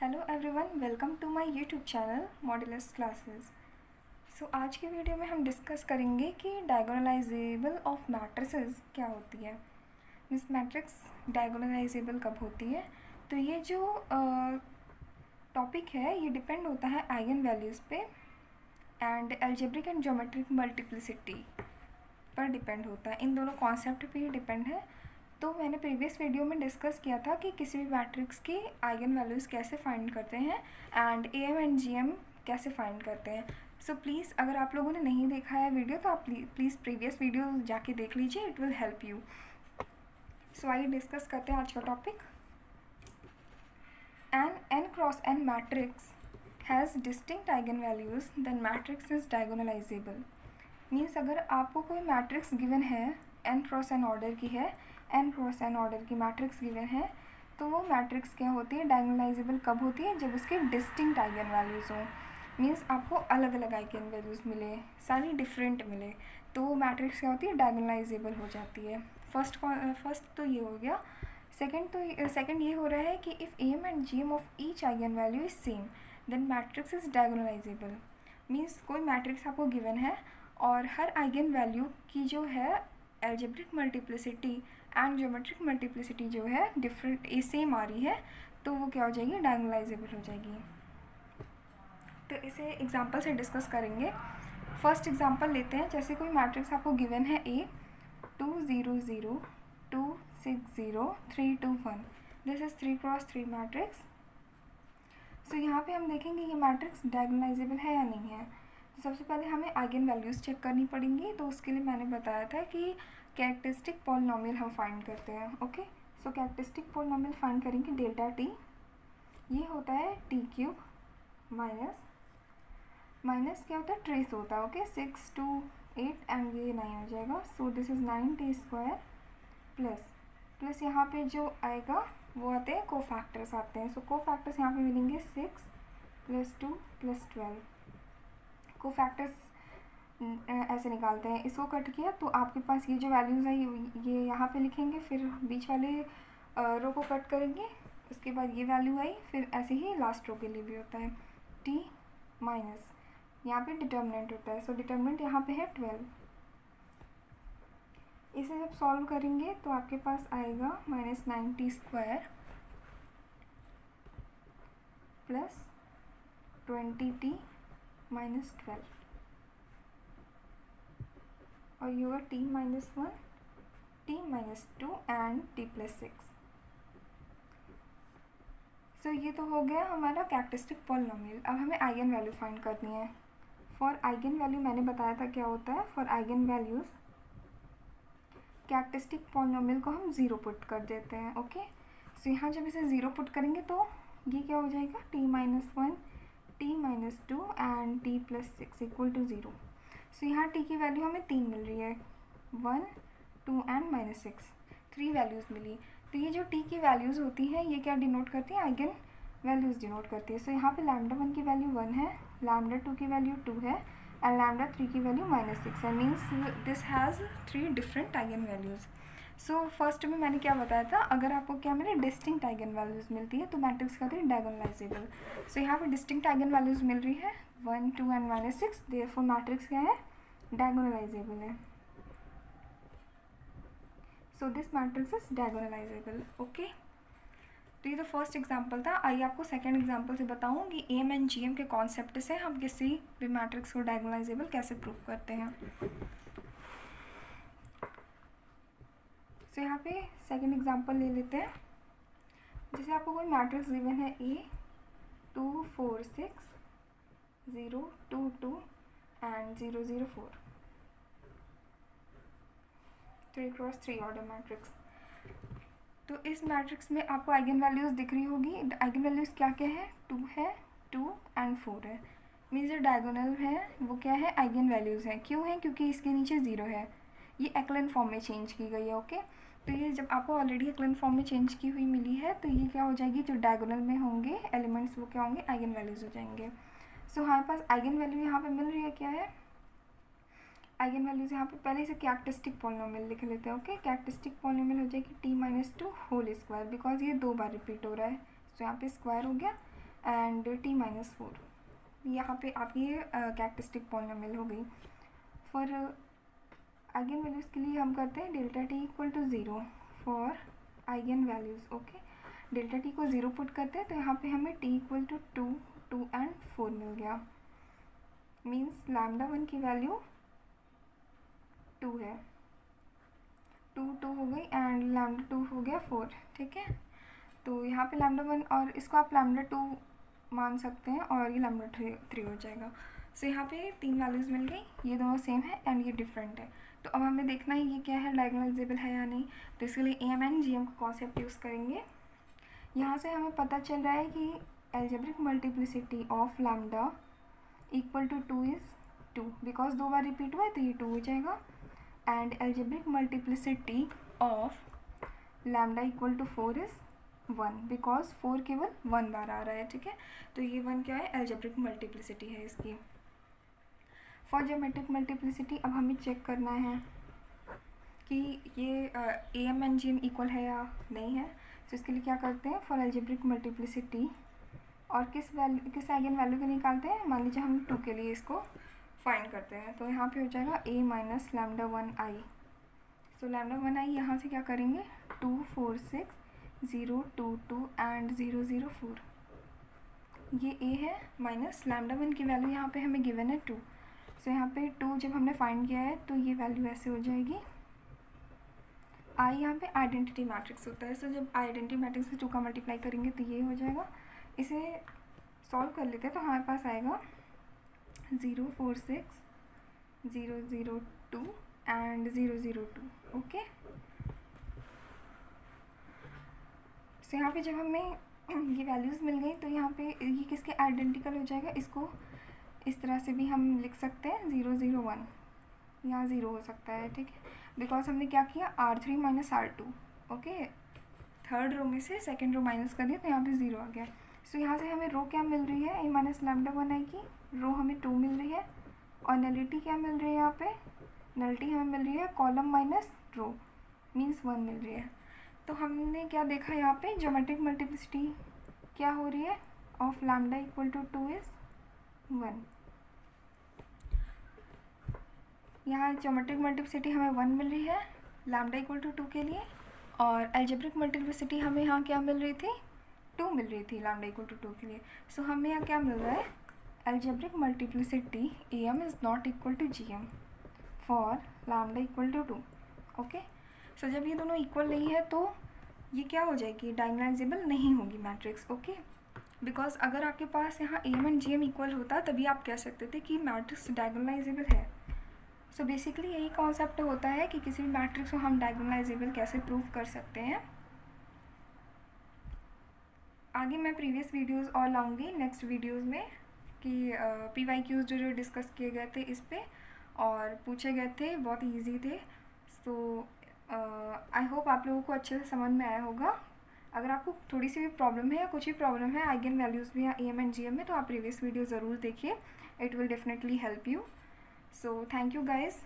Hello everyone, welcome to my YouTube channel modulus classes. So आज की video में हम डिस्कस करेंगे कि डायगोनलाइजेबल ऑफ मैट्रिसेस क्या होती है। मीन्स मैट्रिक्स डायगोनलाइजेबल कब होती है। तो ये जो टॉपिक है ये डिपेंड होता है आइगन वैल्यूज़ पे and algebraic and geometric multiplicity पर डिपेंड होता है। इन दोनों कॉन्सेप्ट पे ही डिपेंड है। तो मैंने प्रीवियस वीडियो में डिस्कस किया था कि किसी भी मैट्रिक्स की आइगन वैल्यूज़ कैसे फाइंड करते हैं एंड एम एंड जीएम कैसे फाइंड करते हैं। सो प्लीज़ अगर आप लोगों ने नहीं देखा है वीडियो तो आप प्लीज़ प्रीवियस वीडियो जाके देख लीजिए, it will help you. So आइए डिस्कस करते हैं आज का topic. N cross n matrix has distinct eigenvalues then matrix is diagonalizable. Means अगर आपको कोई मैट्रिक्स गिवन है, एन क्रॉस एन ऑर्डर की है, एन क्रॉस एन ऑर्डर की मैट्रिक्स गिवन है, तो वो मैट्रिक्स क्या होती है, डायगोनलाइजेबल कब होती है, जब उसके डिस्टिंक्ट आइगन वैल्यूज़ हों। मीन्स आपको अलग अलग आइगन वैल्यूज़ मिले, सारी डिफरेंट मिले, तो वो मैट्रिक्स क्या होती है, डायगोनलाइजेबल हो जाती है। फर्स्ट तो ये हो गया। सेकंड ये हो रहा है कि if M and GM of each eigenvalue is same then matrix is diagonalizable. Means कोई मैट्रिक्स आपको गिवन है और हर आइगन वैल्यू की जो है algebraic multiplicity and geometric multiplicity जो है डिफरेंट सेम आ रही है, तो वो क्या हो जाएगी, डायगोनलाइजेबल हो जाएगी। तो इसे एग्जांपल से डिस्कस करेंगे। फर्स्ट एग्जांपल लेते हैं। जैसे कोई मैट्रिक्स आपको गिवन है A 2 0 0 2 6 0 3 2 1। This is 3 cross 3 matrix. So यहाँ पे हम देखेंगे ये मैट्रिक्स डायगोनलाइजेबल है या नहीं है। तो सबसे पहले हमें आइगन वैल्यूज़ चेक करनी पड़ेंगी। तो उसके लिए मैंने बताया था कि कैरेक्टरिस्टिक पॉलिनोमियल हम फाइंड करते हैं। ओके, सो कैरेक्टरिस्टिक पॉलिनोमियल फाइंड करेंगे डेल्टा टी। ये होता है टी क्यूब माइनस क्या होता है, ट्रेस होता है। ओके, 6 2 8 एंड ये 9 हो जाएगा। So this is 9t square plus यहाँ पे जो आएगा वो आते हैं कोफैक्टर्स आते हैं। सो कोफैक्टर्स यहाँ पे मिलेंगे 6 + 2 + 12। कोफैक्टर्स ऐसे निकालते हैं। इसको कट किया तो आपके पास ये जो वैल्यूज़ है ये यहाँ पे लिखेंगे, फिर बीच वाले रो को कट करेंगे, उसके बाद ये वैल्यू आई, फिर ऐसे ही लास्ट रो के लिए भी होता है। टी माइनस यहाँ पे डिटर्मिनेंट होता है। सो डिटर्मिनेंट यहाँ पे है 12। इसे जब सॉल्व करेंगे तो आपके पास आएगा -9t square plus 20t minus 12 और ये होगा t minus 1 t minus 2 and t plus 6। सो ये तो हो गया हमारा कैरेक्टरिस्टिक पॉलिनोमियल। अब हमें आइगन वैल्यू फाइंड करनी है। फॉर आइगन वैल्यू मैंने बताया था क्या होता है। For eigen values characteristic polynomial को हम 0 पुट कर देते हैं। ओके, सो यहाँ जब इसे 0 पुट करेंगे तो ये क्या हो जाएगा, t minus 1 t minus 2 and t plus 6 equal to 0। So यहाँ t की वैल्यू हमें 3 मिल रही है, 1 2 एंड -6, 3 वैल्यूज़ मिली। तो ये जो t की वैल्यूज़ होती हैं ये क्या डिनोट करती हैं, आइगन वैल्यूज़ डिनोट करती है। सो यहाँ पे λ1 की वैल्यू 1 है, λ2 की वैल्यू 2 है एंड λ3 की वैल्यू -6 है। Means this has 3 different eigen values. So first में मैंने क्या बताया था, अगर आपको क्या मिले, डिस्टिंक्ट आइगन वैल्यूज़ मिलती है तो मैट्रिक्स कहते हैं डायगोनलाइजेबल। सो यहाँ पे डिस्टिंक्ट आइगन वैल्यूज़ मिल रही है 1 2 एंड -6, देयरफॉर मैट्रिक्स क्या है, डायगोनलाइजेबल है। So this matrix is diagonalisable. Okay, तो ये तो फर्स्ट एग्जांपल था। आइए आपको सेकंड एग्जांपल से बताऊं कि एम एंड जीएम के कॉन्सेप्ट से हम किसी भी मैट्रिक्स को डायगोनलाइजेबल कैसे प्रूव करते हैं। तो यहाँ पे सेकंड एग्जांपल ले लेते हैं। जैसे आपको कोई मैट्रिक्स गिवन है A 2 4 6 0 2 2 and 0 0 4, 3 cross 3 order matrix. तो इस मैट्रिक्स में आपको आइगन वैल्यूज़ दिख रही होगी। आइगन वैल्यूज़ क्या क्या है, 2 है, 2 एंड 4 है। मीन्स जो डायगोनल है वो क्या है, आइगन वैल्यूज़ हैं। क्यों है, क्योंकि इसके नीचे 0 है। ये एक्लन फॉर्म में चेंज की गई है। ओके, तो ये जब आपको ऑलरेडी एक्लन फॉर्म में चेंज की हुई मिली है तो ये क्या हो जाएगी, जो डायगोनल में होंगे एलिमेंट्स वो क्या होंगे, आइगन वैल्यूज़ हो जाएंगे। सो हमारे पास आइगन वैल्यू यहाँ पर मिल रही है, क्या है, आइगन वैल्यूज यहाँ पे पहले से कैरेक्टरिस्टिक पॉलिनोमियल लिख लेते हैं। ओके, कैरेक्टरिस्टिक पॉलिनोमियल हो जाएगी t minus 2 whole square, because ये 2 बार रिपीट हो रहा है। सो यहाँ पे स्क्वायर हो गया एंड t-4। यहाँ पे आपकी ये कैरेक्टरिस्टिक पॉलिनोमियल हो गई। फॉर आइगन वैल्यूज़ के लिए हम करते हैं delta t equal to 0 for eigenvalues. Okay, delta t को 0 पुट करते हैं तो यहाँ पे हमें t इक्वल टू 2, 2 एंड 4 मिल गया। मीन्स लैम्डा 1 की वैल्यू 2 है, 2 हो गई एंड लैम्डा 2 हो गया 4। ठीक है, तो यहाँ पे लैम्डा 1 और इसको आप लैम्डा 2 मान सकते हैं और ये लैम्डा 3 हो जाएगा। सो यहाँ पे 3 वैल्यूज़ मिल गई, ये दोनों सेम है एंड ये डिफरेंट है। तो अब हमें देखना है ये क्या है, डायगोनलाइजेबल है या नहीं। तो इसके लिए एम एंड GM का कॉन्सेप्ट यूज़ करेंगे। यहाँ से हमें पता चल रहा है कि algebraic multiplicity of lambda equal to 2 is 2, because 2 बार रिपीट हुआ है तो ये 2 हो जाएगा। And algebraic multiplicity of lambda equal to 4 is 1, because 4 केवल 1 बार आ रहा है। ठीक है, तो ये 1 क्या है, एल्जेब्रिक मल्टीप्लिसिटी है इसकी। फॉर ज्योमेट्रिक मल्टीप्लिसिटी अब हमें चेक करना है कि ये AM एंड GM इक्वल है या नहीं है। तो इसके लिए क्या करते हैं, फॉर एल्जेब्रिक मल्टीप्लिसिटी और किस आइगन वैल्यू को निकालते हैं। मान लीजिए हम 2 के लिए इसको फाइंड करते हैं, तो यहाँ पे हो जाएगा a minus lambda 1i। So lambda 1i यहाँ से क्या करेंगे, 2, 4, 6, 0, 2, 2 एंड 0, 0, 4। ये a है माइनस लैम्डा 1 की वैल्यू यहाँ पे हमें गिवन है 2। सो यहाँ पे 2 जब हमने फाइंड किया है तो ये वैल्यू ऐसे हो जाएगी। i यहाँ पे आइडेंटिटी मैट्रिक्स होता है। सो जब आइडेंटिटी मैट्रिक्स में 2 का मल्टीप्लाई करेंगे तो ये हो जाएगा। इसे सॉल्व कर लेते हैं तो हमारे पास आएगा 0, 4, 6, 0, 0, 2 एंड 0, 0, 2। ओके, सो यहाँ पे जब हमें ये वैल्यूज़ मिल गई तो यहाँ पे ये किसके आइडेंटिकल हो जाएगा, इसको इस तरह से भी हम लिख सकते हैं 0, 0, 1, यहाँ 0 हो सकता है। ठीक है, बिकॉज हमने क्या किया, R3 minus R2। Okay, third row में से सेकेंड रो माइनस कर दिया तो यहाँ पे 0 आ गया। सो यहाँ से हमें रो क्या मिल रही है, a माइनस लैम्डा 1i की रो हमें 2 मिल रही है और नलिटी क्या मिल रही है, यहाँ पे नलिटी हमें मिल रही है कॉलम माइनस रो, मीन्स 1 मिल रही है। तो हमने क्या देखा यहाँ पे, ज्योमेट्रिक मल्टीप्लिसिटी क्या हो रही है of lambda equal to 2 is 1। यहाँ ज्योमेट्रिक मल्टीप्लिसिटी हमें 1 मिल रही है लैम्डा इक्वल टू 2 के लिए, और एल्जेब्रिक मल्टीप्लिसिटी हमें यहाँ क्या मिल रही थी, 2 मिल रही थी लैम्डा इक्वल टू 2 के लिए। सो हमें यहाँ क्या मिल रहा है, algebraic multiplicity AM is not equal to GM for lambda equal to 2। Okay, so जब ये दोनों इक्वल नहीं है तो ये क्या हो जाएगी, डायगोनलाइजेबल नहीं होगी मैट्रिक्स। ओके, बिकॉज अगर आपके पास यहाँ AM एंड GM इक्वल होता तभी आप कह सकते थे कि मैट्रिक्स डायगोनलाइजेबल है। सो बेसिकली यही कॉन्सेप्ट होता है कि किसी भी मैट्रिक्स को हम डायगोनलाइजेबल कैसे प्रूव कर सकते हैं। आगे मैं प्रीवियस वीडियोस और लाऊंगी नेक्स्ट वीडियोस में कि PYQs जो डिस्कस किए गए थे इस पे और पूछे गए थे, बहुत इजी थे। सो आई होप आप लोगों को अच्छे से समझ में आया होगा। अगर आपको थोड़ी सी भी प्रॉब्लम है या कुछ भी प्रॉब्लम है आइगन वैल्यूज़ में या AM एंड GM में, तो आप प्रीवियस वीडियो ज़रूर देखिए, it will definitely help you. So thank you guys.